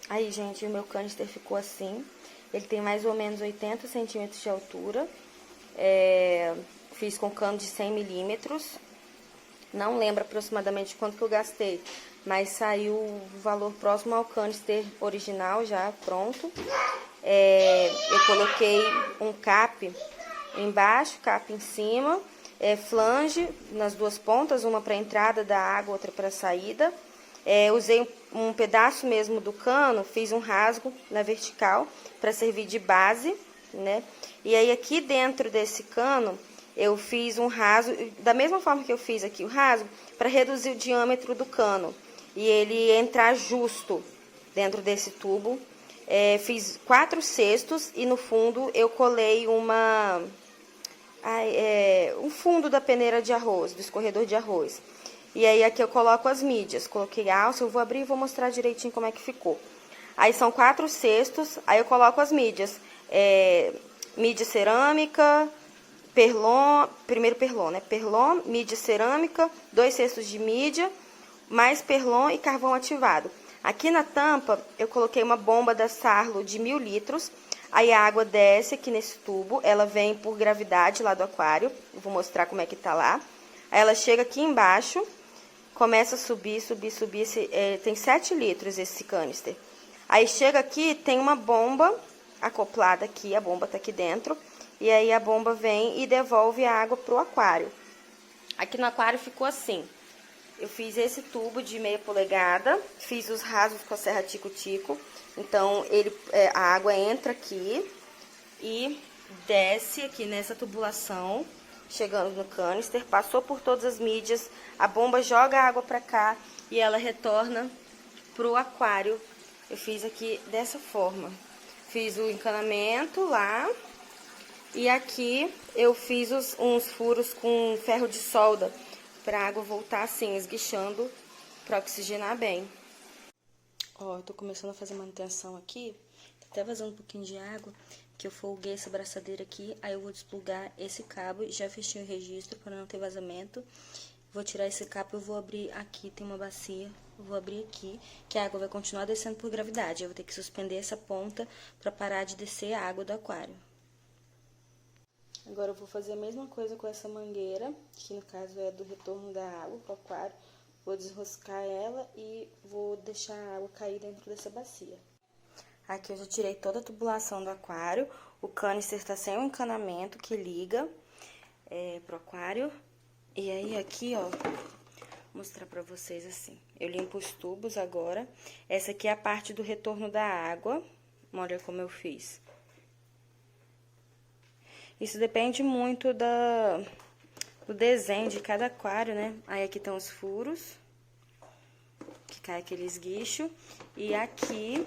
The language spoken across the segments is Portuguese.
Aí, gente, o meu canister ficou assim. Ele tem mais ou menos 80 centímetros de altura. Fiz com cano de 100 milímetros. Não lembro aproximadamente quanto que eu gastei, mas saiu o valor próximo ao canister original já pronto. Eu coloquei um cap embaixo, cap em cima, flange nas duas pontas, uma para entrada da água, outra para saída. Usei um pedaço mesmo do cano, fiz um rasgo na vertical para servir de base, né? E aí aqui dentro desse cano eu fiz um rasgo, da mesma forma que eu fiz aqui o rasgo, para reduzir o diâmetro do cano e ele entrar justo dentro desse tubo. Fiz 4 cestos e no fundo eu colei um fundo da peneira de arroz, do escorredor de arroz. E aí aqui eu coloco as mídias, coloquei alça, eu vou abrir e vou mostrar direitinho como é que ficou. Aí são 4 cestos, aí eu coloco as mídias, mídia cerâmica, perlon, primeiro perlon, né? Perlon, mídia cerâmica, 2 cestos de mídia, mais perlon e carvão ativado. Aqui na tampa eu coloquei uma bomba da Sarlo de 1000 litros. Aí a água desce aqui nesse tubo, ela vem por gravidade lá do aquário. Eu vou mostrar como é que tá lá. Aí ela chega aqui embaixo, começa a subir, subir, subir. Tem 7 litros esse canister. Aí chega aqui, tem uma bomba acoplada aqui, a bomba tá aqui dentro. E aí a bomba vem e devolve a água pro aquário. Aqui no aquário ficou assim. Eu fiz esse tubo de meia polegada, fiz os rasgos com a serra tico-tico. Então, a água entra aqui e desce aqui nessa tubulação, chegando no canister, passou por todas as mídias, a bomba joga a água pra cá e ela retorna pro aquário. Eu fiz aqui dessa forma. Fiz o encanamento lá. E aqui eu fiz uns furos com ferro de solda para a água voltar assim, esguichando, para oxigenar bem. Ó, eu tô começando a fazer manutenção aqui, tá até vazando um pouquinho de água, que eu folguei essa braçadeira aqui, aí eu vou desplugar esse cabo e já fechei o registro para não ter vazamento. Vou tirar esse cabo, eu vou abrir aqui, tem uma bacia, eu vou abrir aqui, que a água vai continuar descendo por gravidade. Eu vou ter que suspender essa ponta para parar de descer a água do aquário. Agora eu vou fazer a mesma coisa com essa mangueira, que no caso é do retorno da água para o aquário. Vou desroscar ela e vou deixar a água cair dentro dessa bacia. Aqui eu já tirei toda a tubulação do aquário. O canister está sem o encanamento que liga pro aquário. E aí aqui, ó, vou mostrar pra vocês assim. Eu limpo os tubos agora. Essa aqui é a parte do retorno da água. Olha como eu fiz. Isso depende muito do desenho de cada aquário, né? Aí aqui estão os furos, que cai aquele esguicho. E aqui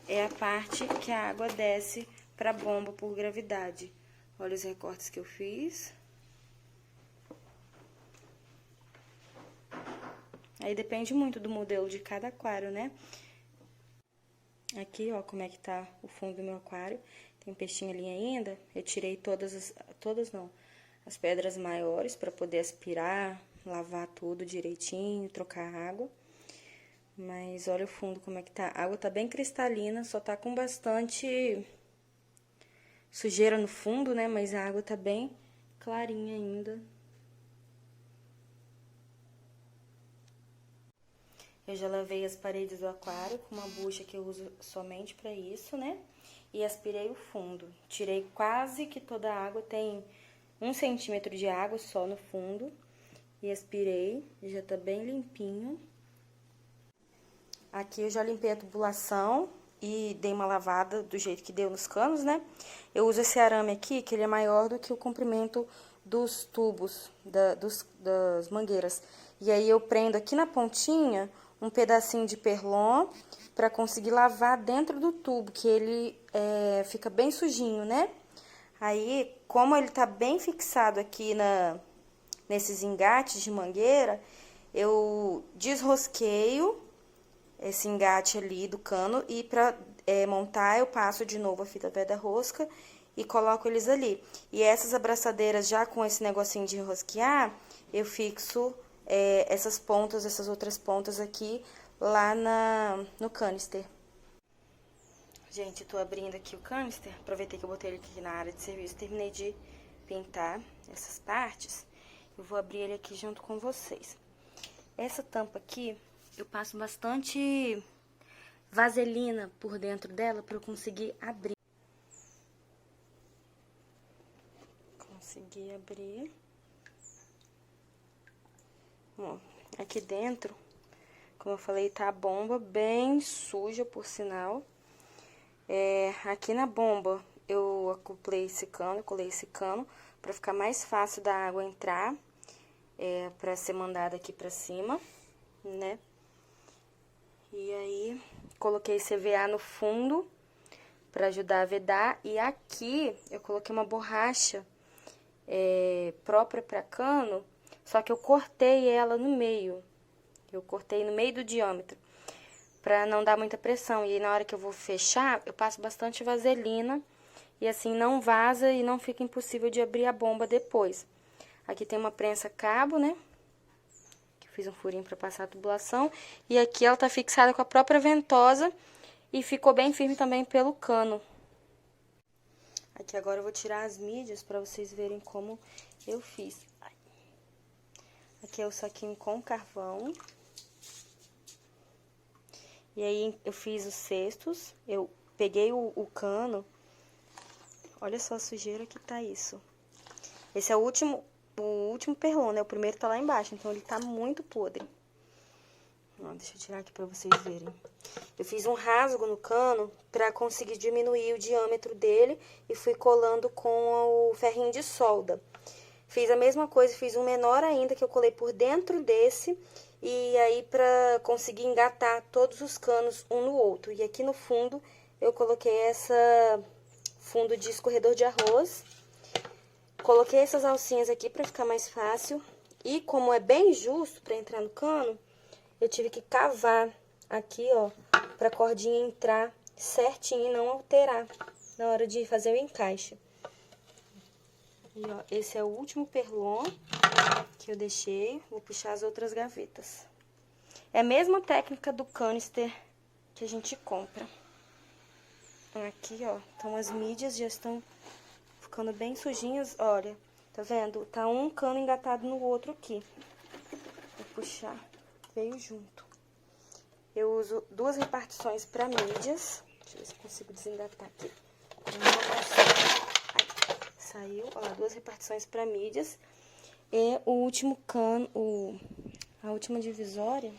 é a parte que a água desce pra bomba por gravidade. Olha os recortes que eu fiz. Aí depende muito do modelo de cada aquário, né? Aqui, ó, como é que tá o fundo do meu aquário. Tem peixinho ali ainda. Eu tirei as pedras maiores para poder aspirar, lavar tudo direitinho, trocar água. Mas olha o fundo como é que tá. A água tá bem cristalina, só tá com bastante sujeira no fundo, né? Mas a água tá bem clarinha ainda. Eu já lavei as paredes do aquário com uma bucha que eu uso somente para isso, né? E aspirei o fundo. Tirei quase que toda a água, tem 1 centímetro de água só no fundo. E aspirei, já tá bem limpinho. Aqui eu já limpei a tubulação e dei uma lavada do jeito que deu nos canos, né? Eu uso esse arame aqui, que ele é maior do que o comprimento dos tubos, das mangueiras. E aí eu prendo aqui na pontinha um pedacinho de perlon para conseguir lavar dentro do tubo, que ele fica bem sujinho, né? Aí, como ele tá bem fixado aqui nesses engates de mangueira, eu desrosqueio esse engate ali do cano e para montar eu passo de novo a fita pé-da-rosca e coloco eles ali. E essas abraçadeiras já com esse negocinho de rosquear, eu fixo essas outras pontas aqui lá no canister. Gente, eu tô abrindo aqui o canister, aproveitei que eu botei ele aqui na área de serviço, terminei de pintar essas partes, eu vou abrir ele aqui junto com vocês. Essa tampa aqui, eu passo bastante vaselina por dentro dela pra eu conseguir abrir. Consegui abrir. Ó, aqui dentro, como eu falei, tá a bomba bem suja, por sinal. Aqui na bomba eu acoplei esse cano, colei esse cano pra ficar mais fácil da água entrar, pra ser mandada aqui pra cima, né? E aí, coloquei CVA no fundo pra ajudar a vedar. E aqui eu coloquei uma borracha própria pra cano, só que eu cortei ela no meio. Eu cortei no meio do diâmetro, pra não dar muita pressão. E aí, na hora que eu vou fechar, eu passo bastante vaselina. E assim não vaza e não fica impossível de abrir a bomba depois. Aqui tem uma prensa cabo, né? Que fiz um furinho pra passar a tubulação. E aqui ela tá fixada com a própria ventosa e ficou bem firme também pelo cano. Aqui agora eu vou tirar as mídias pra vocês verem como eu fiz. Aqui é o saquinho com carvão. E aí eu fiz os cestos, eu peguei o cano. Olha só a sujeira que tá isso. Esse é o último perlon, né? O primeiro tá lá embaixo, então ele tá muito podre. Ó, deixa eu tirar aqui pra vocês verem. Eu fiz um rasgo no cano pra conseguir diminuir o diâmetro dele e fui colando com o ferrinho de solda. Fiz a mesma coisa, fiz um menor ainda que eu colei por dentro desse. E aí pra conseguir engatar todos os canos um no outro. E aqui no fundo eu coloquei essa fundo de escorredor de arroz. Coloquei essas alcinhas aqui pra ficar mais fácil. E como é bem justo pra entrar no cano, eu tive que cavar aqui, ó, pra cordinha entrar certinho e não alterar na hora de fazer o encaixe. E, ó, esse é o último perlon que eu deixei. Vou puxar as outras gavetas. É a mesma técnica do canister que a gente compra. Aqui, ó, então as mídias já estão ficando bem sujinhas, olha, tá vendo? Tá um cano engatado no outro aqui. Vou puxar, veio junto. Eu uso 2 repartições pra mídias. Deixa eu ver se eu consigo desengatar aqui. Ai, saiu, ó lá, 2 repartições pra mídias. E o último cano, a última divisória...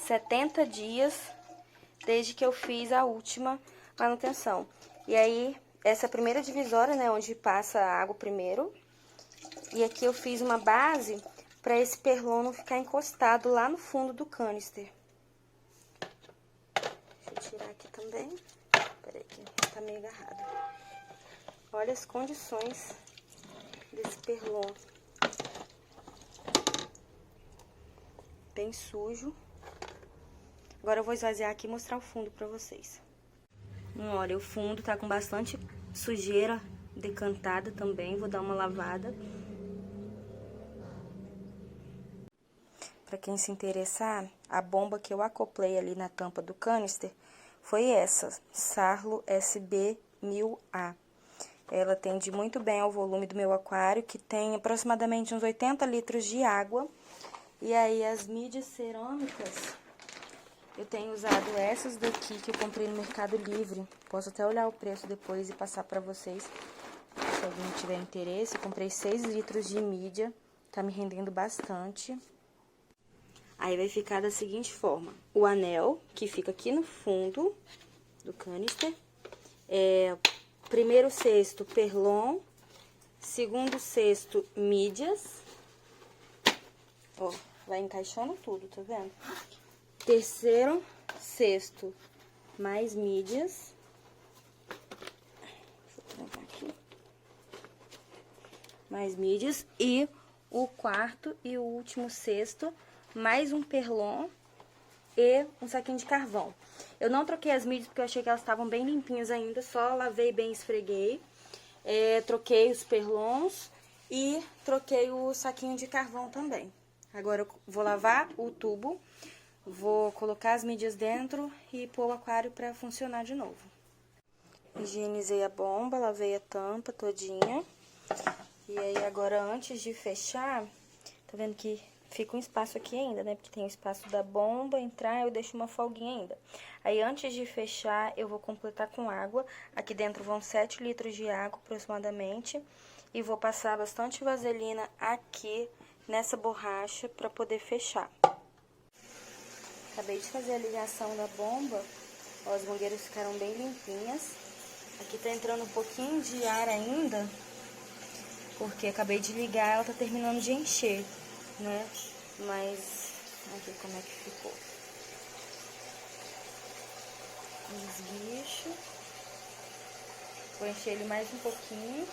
70 dias desde que eu fiz a última manutenção. E aí, essa primeira divisória, né, onde passa a água primeiro. E aqui eu fiz uma base para esse perlon não ficar encostado lá no fundo do canister. Deixa eu tirar aqui também. Peraí, que tá meio agarrado. Olha as condições desse perlon. Bem sujo. Agora eu vou esvaziar aqui e mostrar o fundo pra vocês. Olha, o fundo tá com bastante sujeira decantada também. Vou dar uma lavada. Pra quem se interessar, a bomba que eu acoplei ali na tampa do canister foi essa, Sarlo SB1000A. Ela atende muito bem ao volume do meu aquário, que tem aproximadamente uns 80 litros de água. E aí, as mídias cerâmicas... Eu tenho usado essas daqui que eu comprei no Mercado Livre. Posso até olhar o preço depois e passar pra vocês, se alguém tiver interesse. Eu comprei 6 litros de mídia, tá me rendendo bastante. Aí vai ficar da seguinte forma. O anel, que fica aqui no fundo do canister. Primeiro cesto, perlon. Segundo cesto, mídias. Ó, vai encaixando tudo, tá vendo? Terceiro cesto, mais mídias. Deixa eu trancar aqui. Mais mídias. E o quarto e o último cesto, mais um perlon e um saquinho de carvão. Eu não troquei as mídias porque eu achei que elas estavam bem limpinhas ainda, só lavei bem, esfreguei. Troquei os perlons e troquei o saquinho de carvão também. Agora eu vou lavar o tubo Vou colocar as mídias dentro e pôr o aquário pra funcionar de novo. Higienizei a bomba, lavei a tampa todinha. E aí, agora, antes de fechar, tá vendo que fica um espaço aqui ainda, né? Porque tem o espaço da bomba entrar, eu deixo uma folguinha ainda. Aí, antes de fechar, eu vou completar com água. Aqui dentro vão 7 litros de água, aproximadamente. E vou passar bastante vaselina aqui nessa borracha pra poder fechar. Acabei de fazer a ligação da bomba. Ó, as mangueiras ficaram bem limpinhas. Aqui tá entrando um pouquinho de ar ainda, porque acabei de ligar, ela tá terminando de encher, né? Mas, aqui como é que ficou. Os bichos. Vou encher ele mais um pouquinho.